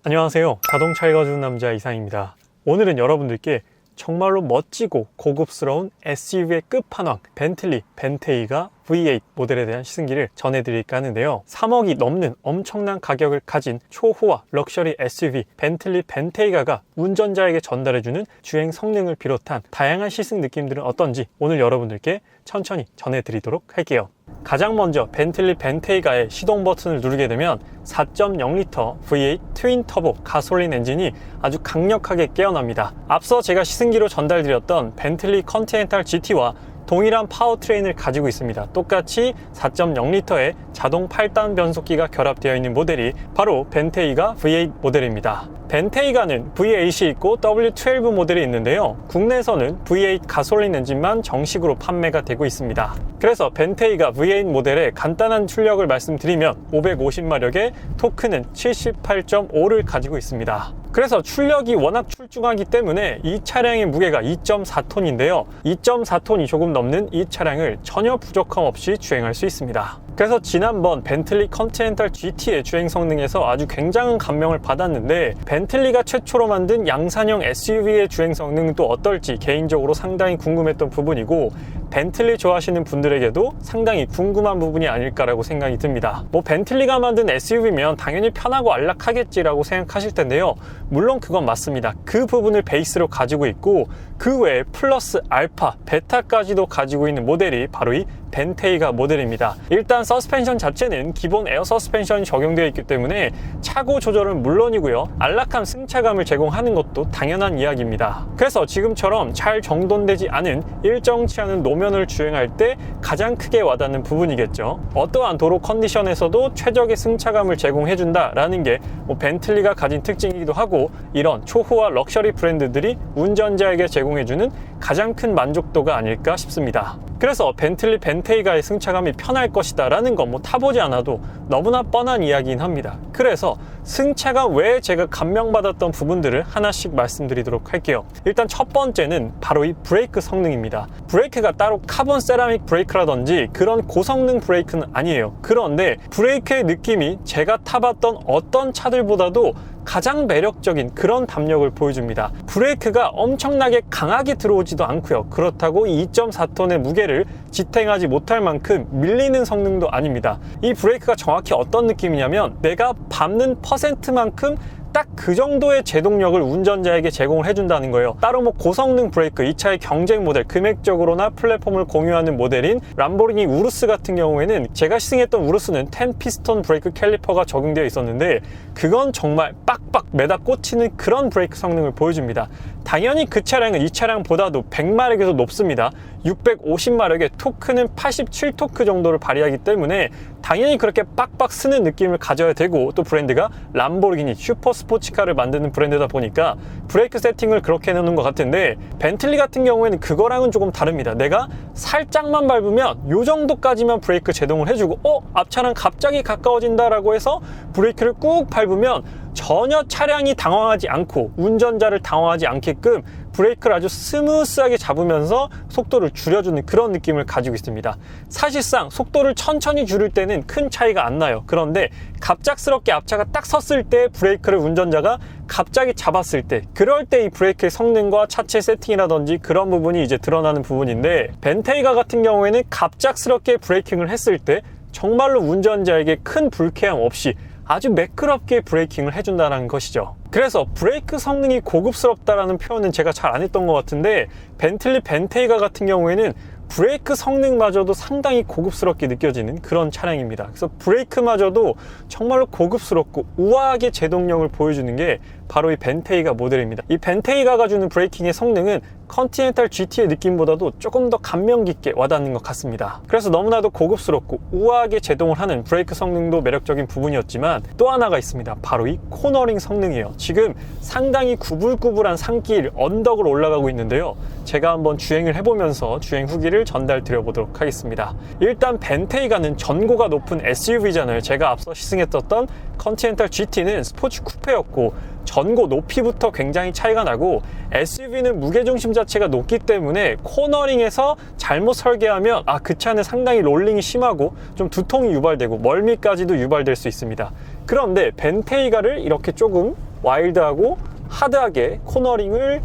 안녕하세요. 자동차 읽어주는 남자 이상입니다. 오늘은 여러분들께 정말로 멋지고 고급스러운 SUV의 끝판왕 벤틀리 벤테이가 V8 모델에 대한 시승기를 전해드릴까 하는데요. 3억이 넘는 엄청난 가격을 가진 초호화 럭셔리 SUV 벤틀리 벤테이가가 운전자에게 전달해주는 주행 성능을 비롯한 다양한 시승 느낌들은 어떤지 오늘 여러분들께 천천히 전해드리도록 할게요. 가장 먼저 벤틀리 벤테이가의 시동 버튼을 누르게 되면 4.0L V8 트윈 터보 가솔린 엔진이 아주 강력하게 깨어납니다. 앞서 제가 시승기로 전달드렸던 벤틀리 컨티넨탈 GT와 동일한 파워트레인을 가지고 있습니다. 똑같이 4.0L의 자동 8단 변속기가 결합되어 있는 모델이 바로 벤테이가 V8 모델입니다. 벤테이가는 V8이 있고 W12 모델이 있는데요. 국내에서는 V8 가솔린 엔진만 정식으로 판매가 되고 있습니다. 그래서 벤테이가 V8 모델의 간단한 출력을 말씀드리면 550마력의 토크는 78.5를 가지고 있습니다. 그래서 출력이 워낙 출중하기 때문에 이 차량의 무게가 2.4톤인데요. 2.4톤이 조금 넘는 이 차량을 전혀 부족함 없이 주행할 수 있습니다. 그래서 지난번 벤틀리 컨티넨탈 GT의 주행 성능에서 아주 굉장한 감명을 받았는데 벤틀리가 최초로 만든 양산형 SUV의 주행 성능은 또 어떨지 개인적으로 상당히 궁금했던 부분이고 벤틀리 좋아하시는 분들에게도 상당히 궁금한 부분이 아닐까라고 생각이 듭니다. 벤틀리가 만든 SUV면 당연히 편하고 안락하겠지라고 생각하실 텐데요. 물론 그건 맞습니다. 그 부분을 베이스로 가지고 있고 그 외에 플러스 알파, 베타까지도 가지고 있는 모델이 바로 이 벤테이가 모델입니다. 일단 서스펜션 자체는 기본 에어 서스펜션이 적용되어 있기 때문에 차고 조절은 물론이고요. 안락한 승차감을 제공하는 것도 당연한 이야기입니다. 그래서 지금처럼 잘 정돈되지 않은 일정치 않은 노면을 주행할 때 가장 크게 와닿는 부분이겠죠. 어떠한 도로 컨디션에서도 최적의 승차감을 제공해준다라는 게 벤틀리가 가진 특징이기도 하고 이런 초호화 럭셔리 브랜드들이 운전자에게 제공해주는 가장 큰 만족도가 아닐까 싶습니다. 그래서 벤틀리 벤테이가의 승차감이 편할 것이다 라는 건 타보지 않아도 너무나 뻔한 이야기긴 합니다. 그래서 승차감 외에 제가 감명받았던 부분들을 하나씩 말씀드리도록 할게요. 일단 첫 번째는 바로 이 브레이크 성능입니다. 브레이크가 따로 카본 세라믹 브레이크라든지 그런 고성능 브레이크는 아니에요. 그런데 브레이크의 느낌이 제가 타봤던 어떤 차들보다도 가장 매력적인 그런 담력을 보여줍니다. 브레이크가 엄청나게 강하게 들어오지도 않고요. 그렇다고 2.4톤의 무게를 지탱하지 못할 만큼 밀리는 성능도 아닙니다. 이 브레이크가 정확히 어떤 느낌이냐면 내가 밟는 퍼센트만큼 딱 그 정도의 제동력을 운전자에게 제공을 해준다는 거예요. 따로 고성능 브레이크, 이 차의 경쟁 모델, 금액적으로나 플랫폼을 공유하는 모델인 람보르기니 우루스 같은 경우에는 제가 시승했던 우루스는 10 피스톤 브레이크 캘리퍼가 적용되어 있었는데 그건 정말 빡빡 매다 꽂히는 그런 브레이크 성능을 보여줍니다. 당연히 그 차량은 이 차량보다도 100마력에서 높습니다. 650마력의 토크는 87토크 정도를 발휘하기 때문에 당연히 그렇게 빡빡 쓰는 느낌을 가져야 되고 또 브랜드가 람보르기니 슈퍼 스포츠카를 만드는 브랜드다 보니까 브레이크 세팅을 그렇게 해놓는 것 같은데 벤틀리 같은 경우에는 그거랑은 조금 다릅니다. 내가 살짝만 밟으면 요 정도까지만 브레이크 제동을 해주고 앞차랑 갑자기 가까워진다 라고 해서 브레이크를 꾹 밟으면 전혀 차량이 당황하지 않고 운전자를 당황하지 않게끔 브레이크를 아주 스무스하게 잡으면서 속도를 줄여주는 그런 느낌을 가지고 있습니다. 사실상 속도를 천천히 줄일 때는 큰 차이가 안 나요. 그런데 갑작스럽게 앞차가 딱 섰을 때 브레이크를 운전자가 갑자기 잡았을 때 그럴 때 이 브레이크의 성능과 차체 세팅이라든지 그런 부분이 이제 드러나는 부분인데 벤테이가 같은 경우에는 갑작스럽게 브레이킹을 했을 때 정말로 운전자에게 큰 불쾌함 없이 아주 매끄럽게 브레이킹을 해준다는 것이죠. 그래서 브레이크 성능이 고급스럽다라는 표현은 제가 잘 안 했던 것 같은데 벤틀리 벤테이가 같은 경우에는 브레이크 성능마저도 상당히 고급스럽게 느껴지는 그런 차량입니다. 그래서 브레이크마저도 정말로 고급스럽고 우아하게 제동력을 보여주는 게 바로 이 벤테이가 모델입니다. 이 벤테이가가 주는 브레이킹의 성능은 컨티넨탈 GT의 느낌보다도 조금 더 감명 깊게 와닿는 것 같습니다. 그래서 너무나도 고급스럽고 우아하게 제동을 하는 브레이크 성능도 매력적인 부분이었지만 또 하나가 있습니다. 바로 이 코너링 성능이에요. 지금 상당히 구불구불한 산길, 언덕을 올라가고 있는데요. 제가 한번 주행을 해보면서 주행 후기를 전달 드려보도록 하겠습니다. 일단 벤테이가는 전고가 높은 SUV잖아요. 제가 앞서 시승했었던 컨티넨탈 GT는 스포츠 쿠페였고 전고 높이부터 굉장히 차이가 나고 SUV는 무게중심 자체가 높기 때문에 코너링에서 잘못 설계하면 그 차는 상당히 롤링이 심하고 좀 두통이 유발되고 멀미까지도 유발될 수 있습니다. 그런데 벤테이가를 이렇게 조금 와일드하고 하드하게 코너링을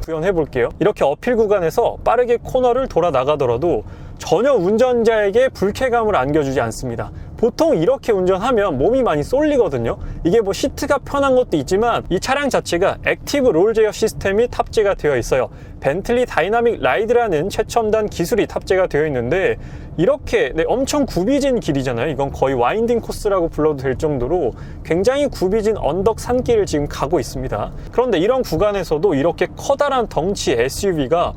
구현해 볼게요. 이렇게 어필 구간에서 빠르게 코너를 돌아 나가더라도 전혀 운전자에게 불쾌감을 안겨주지 않습니다. 보통 이렇게 운전하면 몸이 많이 쏠리거든요. 이게 뭐 시트가 편한 것도 있지만 이 차량 자체가 액티브 롤 제어 시스템이 탑재가 되어 있어요. 벤틀리 다이나믹 라이드라는 최첨단 기술이 탑재가 되어 있는데 이렇게 엄청 굽이진 길이잖아요. 이건 거의 와인딩 코스라고 불러도 될 정도로 굉장히 굽이진 언덕 산길을 지금 가고 있습니다. 그런데 이런 구간에서도 이렇게 커다란 덩치의 SUV가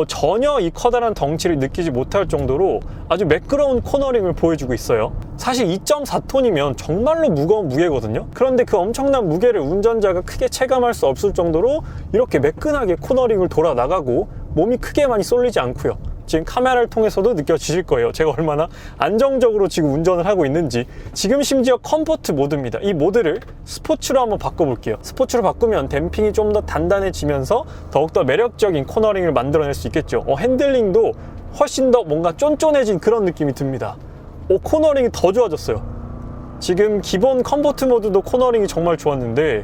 전혀 이 커다란 덩치를 느끼지 못할 정도로 아주 매끄러운 코너링을 보여주고 있어요. 사실 2.4톤이면 정말로 무거운 무게거든요. 그런데 그 엄청난 무게를 운전자가 크게 체감할 수 없을 정도로 이렇게 매끈하게 코너링을 돌아 나가고 몸이 크게 많이 쏠리지 않고요. 지금 카메라를 통해서도 느껴지실 거예요. 제가 얼마나 안정적으로 지금 운전을 하고 있는지. 지금 심지어 컴포트 모드입니다. 이 모드를 스포츠로 한번 바꿔볼게요. 스포츠로 바꾸면 댐핑이 좀 더 단단해지면서 더욱더 매력적인 코너링을 만들어낼 수 있겠죠. 핸들링도 훨씬 더 뭔가 쫀쫀해진 그런 느낌이 듭니다. 코너링이 더 좋아졌어요. 지금 기본 컴포트 모드도 코너링이 정말 좋았는데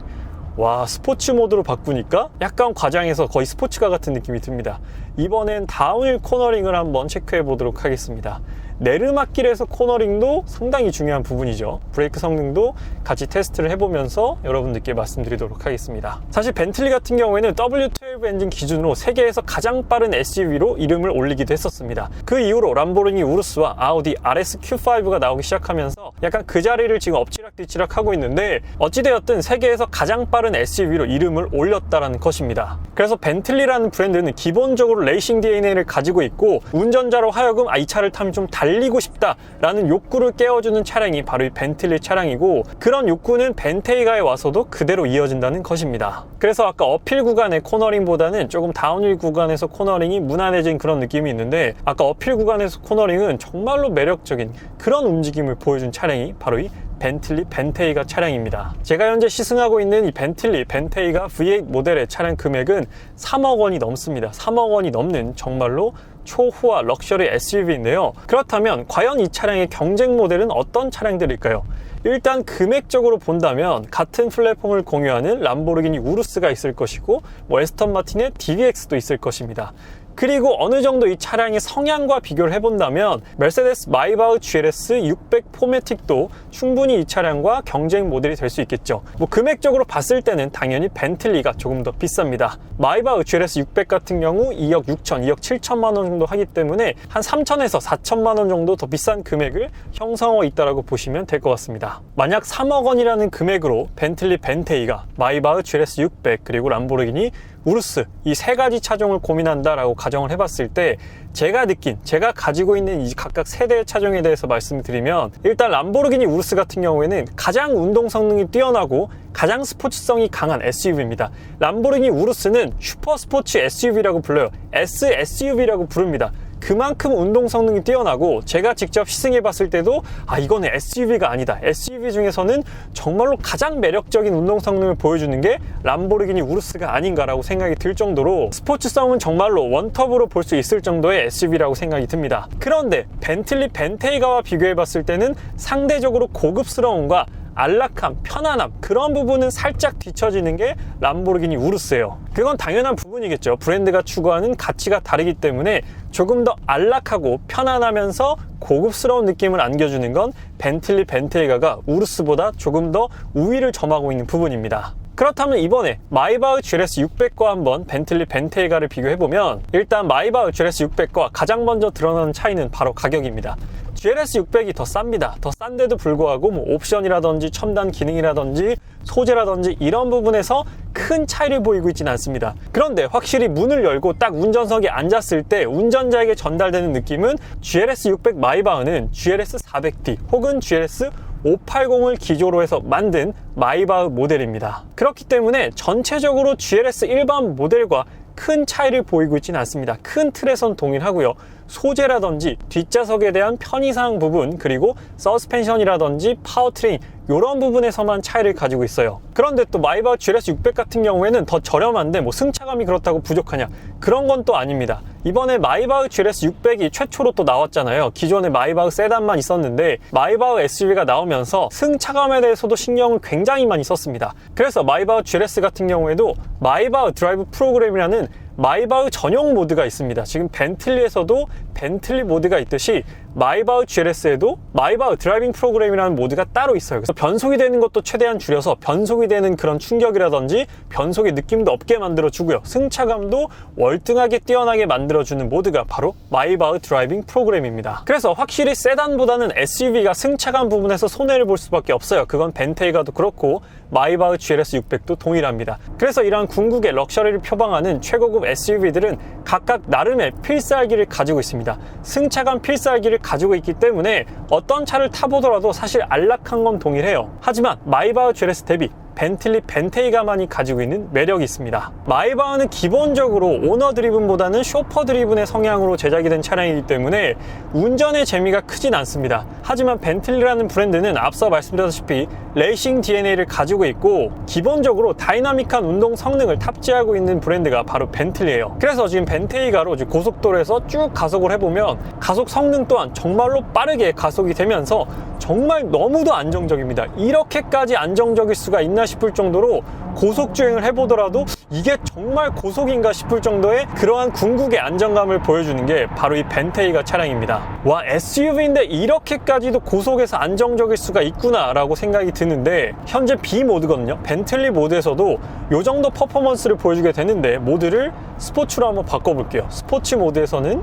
와, 스포츠 모드로 바꾸니까 약간 과장해서 거의 스포츠카 같은 느낌이 듭니다. 이번엔 다운힐 코너링을 한번 체크해 보도록 하겠습니다. 내리막길에서 코너링도 상당히 중요한 부분이죠. 브레이크 성능도 같이 테스트를 해보면서 여러분들께 말씀드리도록 하겠습니다. 사실 벤틀리 같은 경우에는 W12 엔진 기준으로 세계에서 가장 빠른 SUV로 이름을 올리기도 했었습니다. 그 이후로 람보르기니 우루스와 아우디 RS Q5가 나오기 시작하면서 약간 그 자리를 지금 엎치락뒤치락 하고 있는데 어찌되었든 세계에서 가장 빠른 SUV로 이름을 올렸다는 것입니다. 그래서 벤틀리라는 브랜드는 기본적으로 레이싱 DNA를 가지고 있고 운전자로 하여금 이 차를 타면 좀 달리고 싶다라는 욕구를 깨워주는 차량이 바로 이 벤틀리 차량이고 그런 욕구는 벤테이가에 와서도 그대로 이어진다는 것입니다. 그래서 아까 어필 구간의 코너링보다는 조금 다운힐 구간에서 코너링이 무난해진 그런 느낌이 있는데 아까 어필 구간에서 코너링은 정말로 매력적인 그런 움직임을 보여준 차량이 바로 이 벤틀리 벤테이가 차량입니다. 제가 현재 시승하고 있는 이 벤틀리 벤테이가 V8 모델의 차량 금액은 3억 원이 넘습니다. 3억 원이 넘는 정말로 초호화 럭셔리 SUV인데요. 그렇다면 과연 이 차량의 경쟁 모델은 어떤 차량들일까요? 일단 금액적으로 본다면 같은 플랫폼을 공유하는 람보르기니 우루스가 있을 것이고 에스턴 마틴의 DBX도 있을 것입니다. 그리고 어느 정도 이 차량의 성향과 비교를 해본다면 메르세데스 마이바흐 GLS 600 포매틱도 충분히 이 차량과 경쟁 모델이 될 수 있겠죠. 금액적으로 봤을 때는 당연히 벤틀리가 조금 더 비쌉니다. 마이바흐 GLS 600 같은 경우 2억 6천, 2억 7천만 원 정도 하기 때문에 한 3천에서 4천만 원 정도 더 비싼 금액을 형성하고 있다고 보시면 될 것 같습니다. 만약 3억 원이라는 금액으로 벤틀리 벤테이가 마이바흐 GLS 600 그리고 람보르기니 우루스 이 세 가지 차종을 고민한다라고 가정을 해봤을 때 제가 가지고 있는 이 각각 세대의 차종에 대해서 말씀드리면 일단 람보르기니 우루스 같은 경우에는 가장 운동 성능이 뛰어나고 가장 스포츠성이 강한 SUV입니다. 람보르기니 우루스는 슈퍼 스포츠 SUV라고 불러요. SSUV라고 부릅니다. 그만큼 운동 성능이 뛰어나고 제가 직접 시승해 봤을 때도 이거는 SUV가 아니다. SUV 중에서는 정말로 가장 매력적인 운동 성능을 보여주는 게 람보르기니 우루스가 아닌가라고 생각이 들 정도로 스포츠성은 정말로 원톱으로 볼 수 있을 정도의 SUV라고 생각이 듭니다. 그런데 벤틀리 벤테이가와 비교해 봤을 때는 상대적으로 고급스러움과 안락함, 편안함 그런 부분은 살짝 뒤처지는 게 람보르기니 우루스예요. 그건 당연한 부분이겠죠. 브랜드가 추구하는 가치가 다르기 때문에 조금 더 안락하고 편안하면서 고급스러운 느낌을 안겨주는 건 벤틀리 벤테이가가 우루스보다 조금 더 우위를 점하고 있는 부분입니다. 그렇다면 이번에 마이바흐 GLS 600과 한번 벤틀리 벤테이가를 비교해보면 일단 마이바흐 GLS 600과 가장 먼저 드러나는 차이는 바로 가격입니다. GLS 600이 더 쌉니다. 더 싼데도 불구하고 옵션이라든지 첨단 기능이라든지 소재라든지 이런 부분에서 큰 차이를 보이고 있지는 않습니다. 그런데 확실히 문을 열고 딱 운전석에 앉았을 때 운전자에게 전달되는 느낌은 GLS 600 마이바흐는 GLS 400D 혹은 GLS 580을 기조로 해서 만든 마이바흐 모델입니다. 그렇기 때문에 전체적으로 GLS 일반 모델과 큰 차이를 보이고 있지는 않습니다. 큰 틀에선 동일하고요. 소재라든지 뒷좌석에 대한 편의상 부분 그리고 서스펜션이라든지 파워트레인 이런 부분에서만 차이를 가지고 있어요. 그런데 또 마이바흐 GLS 600 같은 경우에는 더 저렴한데 승차감이 그렇다고 부족하냐? 그런 건 또 아닙니다. 이번에 마이바흐 GLS 600이 최초로 또 나왔잖아요. 기존에 마이바흐 세단만 있었는데 마이바흐 SUV가 나오면서 승차감에 대해서도 신경을 굉장히 많이 썼습니다. 그래서 마이바흐 GLS 같은 경우에도 마이바흐 드라이브 프로그램이라는 마이바흐 전용 모드가 있습니다. 지금 벤틀리에서도 벤틀리 모드가 있듯이 마이바흐 GLS에도 마이바흐 드라이빙 프로그램이라는 모드가 따로 있어요. 그래서 변속이 되는 것도 최대한 줄여서 변속이 되는 그런 충격이라든지 변속의 느낌도 없게 만들어주고요. 승차감도 월등하게 뛰어나게 만들어주는 모드가 바로 마이바흐 드라이빙 프로그램입니다. 그래서 확실히 세단보다는 SUV가 승차감 부분에서 손해를 볼 수밖에 없어요. 그건 벤테이가도 그렇고 마이바흐 GLS 600도 동일합니다. 그래서 이러한 궁극의 럭셔리를 표방하는 최고급 SUV들은 각각 나름의 필살기를 가지고 있습니다. 승차감 필살기를 가지고 있기 때문에 어떤 차를 타보더라도 사실 안락한 건 동일해요. 하지만 마이바흐 GLS 대비 벤틀리 벤테이가만이 가지고 있는 매력이 있습니다. 마이바흐는 기본적으로 오너 드리븐보다는 쇼퍼 드리븐의 성향으로 제작이 된 차량이기 때문에 운전의 재미가 크진 않습니다. 하지만 벤틀리라는 브랜드는 앞서 말씀드렸다시피 레이싱 DNA를 가지고 있고 기본적으로 다이나믹한 운동 성능을 탑재하고 있는 브랜드가 바로 벤틀리예요. 그래서 지금 벤테이가로 고속도로에서 쭉 가속을 해보면 가속 성능 또한 정말로 빠르게 가속이 되면서 정말 너무도 안정적입니다. 이렇게까지 안정적일 수가 있나 싶을 정도로 고속주행을 해보더라도 이게 정말 고속인가 싶을 정도의 그러한 궁극의 안정감을 보여주는 게 바로 이 벤테이가 차량입니다. 와, SUV인데 이렇게까지도 고속에서 안정적일 수가 있구나 라고 생각이 드는데 현재 B 모드거든요. 벤틀리 모드에서도 이 정도 퍼포먼스를 보여주게 되는데 모드를 스포츠로 한번 바꿔볼게요. 스포츠 모드에서는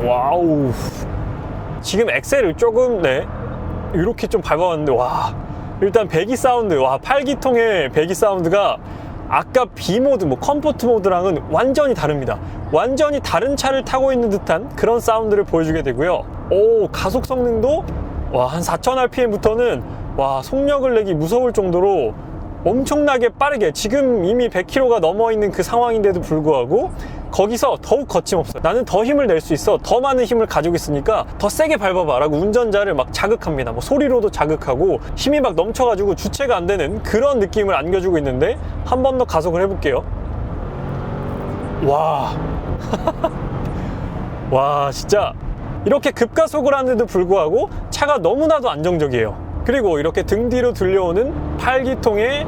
와우, 지금 엑셀을 조금 이렇게 좀 밟아봤는데 와, 일단 배기 사운드, 와, 8기통의 배기 사운드가 아까 B모드, 컴포트 모드랑은 완전히 다릅니다. 완전히 다른 차를 타고 있는 듯한 그런 사운드를 보여주게 되고요. 오, 가속 성능도 와, 한 4000rpm부터는 와, 속력을 내기 무서울 정도로 엄청나게 빠르게, 지금 이미 100km가 넘어 있는 그 상황인데도 불구하고 거기서 더욱 거침없어요. 나는 더 힘을 낼 수 있어, 더 많은 힘을 가지고 있으니까 더 세게 밟아봐 라고 운전자를 막 자극합니다. 소리로도 자극하고 힘이 막 넘쳐가지고 주체가 안 되는 그런 느낌을 안겨주고 있는데 한 번 더 가속을 해볼게요. 와 와, 진짜 이렇게 급가속을 하는데도 불구하고 차가 너무나도 안정적이에요. 그리고 이렇게 등 뒤로 들려오는 8기통의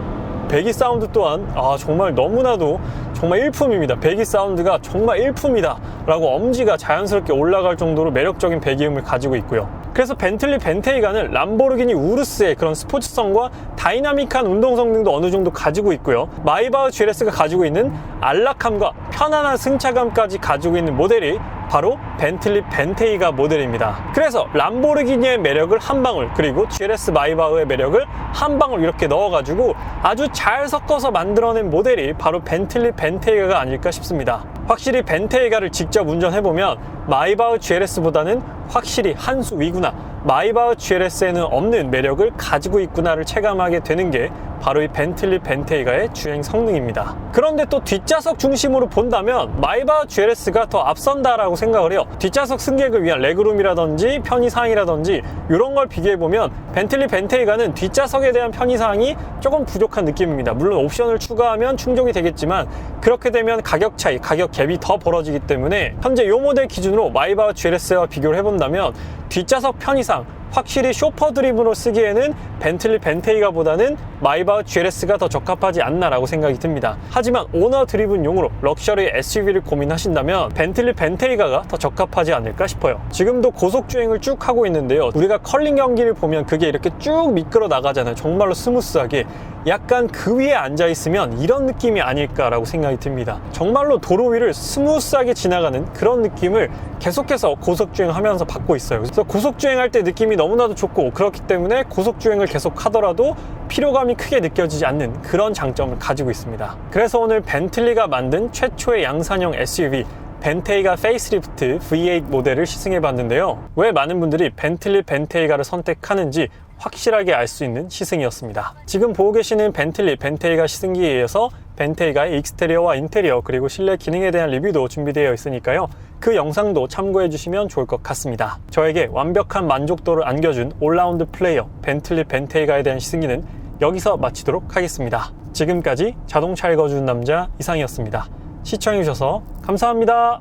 배기 사운드 또한 정말 너무나도 정말 일품입니다. 배기 사운드가 정말 일품이다 라고 엄지가 자연스럽게 올라갈 정도로 매력적인 배기음을 가지고 있고요. 그래서 벤틀리 벤테이가는 람보르기니 우루스의 그런 스포츠성과 다이나믹한 운동 성능도 어느 정도 가지고 있고요. 마이바흐 GLS가 가지고 있는 안락함과 편안한 승차감까지 가지고 있는 모델이 바로 벤틀리 벤테이가 모델입니다. 그래서 람보르기니의 매력을 한 방울, 그리고 GLS 마이바흐의 매력을 한 방울 이렇게 넣어가지고 아주 잘 섞어서 만들어낸 모델이 바로 벤틀리 벤테이가가 아닐까 싶습니다. 확실히 벤테이가를 직접 운전해보면 마이바흐 GLS보다는 확실히 한 수 위구나, 마이바흐 GLS에는 없는 매력을 가지고 있구나를 체감하게 되는 게 바로 이 벤틀리 벤테이가의 주행 성능입니다. 그런데 또 뒷좌석 중심으로 본다면 마이바흐 GLS가 더 앞선다라고 생각을 해요. 뒷좌석 승객을 위한 레그룸이라든지 편의사항이라든지 이런 걸 비교해보면 벤틀리 벤테이가는 뒷좌석에 대한 편의사항이 조금 부족한 느낌입니다. 물론 옵션을 추가하면 충족이 되겠지만 그렇게 되면 가격 차이, 가격 갭이 더 벌어지기 때문에 현재 이 모델 기준으로 마이바흐 GLS와 비교를 해본다면 뒷좌석 편의상 확실히 쇼퍼 드리븐으로 쓰기에는 벤틀리 벤테이가보다는 마이바흐 GLS가 더 적합하지 않나라고 생각이 듭니다. 하지만 오너 드리븐용으로 럭셔리 SUV를 고민하신다면 벤틀리 벤테이가가 더 적합하지 않을까 싶어요. 지금도 고속주행을 쭉 하고 있는데요. 우리가 컬링 경기를 보면 그게 이렇게 쭉 미끄러 나가잖아요. 정말로 스무스하게. 약간 그 위에 앉아있으면 이런 느낌이 아닐까라고 생각이 듭니다. 정말로 도로 위를 스무스하게 지나가는 그런 느낌을 계속해서 고속주행하면서 받고 있어요. 그래서 고속주행할 때 느낌이 너무나도 좋고, 그렇기 때문에 고속주행을 계속 하더라도 피로감이 크게 느껴지지 않는 그런 장점을 가지고 있습니다. 그래서 오늘 벤틀리가 만든 최초의 양산형 SUV 벤테이가 페이스리프트 V8 모델을 시승해 봤는데요. 왜 많은 분들이 벤틀리 벤테이가를 선택하는지 확실하게 알 수 있는 시승이었습니다. 지금 보고 계시는 벤틀리 벤테이가 시승기에 이어서 벤테이가의 익스테리어와 인테리어 그리고 실내 기능에 대한 리뷰도 준비되어 있으니까요. 그 영상도 참고해 주시면 좋을 것 같습니다. 저에게 완벽한 만족도를 안겨준 올라운드 플레이어 벤틀리 벤테이가에 대한 시승기는 여기서 마치도록 하겠습니다. 지금까지 자동차 읽어주는 남자 이상이었습니다. 시청해 주셔서 감사합니다.